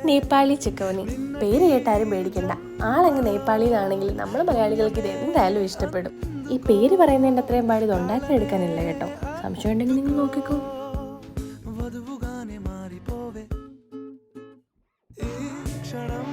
നേപ്പാളി ചക്കോനി. പേര് കേട്ടാരും പേടിക്കണ്ട, ആളങ്ങ് നേപ്പാളിയിലാണെങ്കിൽ നമ്മൾ മലയാളികൾക്ക് ഇത് എന്തായാലും ഇഷ്ടപ്പെടും. ഈ പേര് പറയുന്നതിൻ്റെ അത്രയും പാടി ഇത് ഉണ്ടാക്കിയെടുക്കാനില്ല കേട്ടോ. സംശയം ഉണ്ടെങ്കിൽ നിങ്ങൾ നോക്കിക്കോ. വധുവുగానే మారిపోవే ఈ క్షణం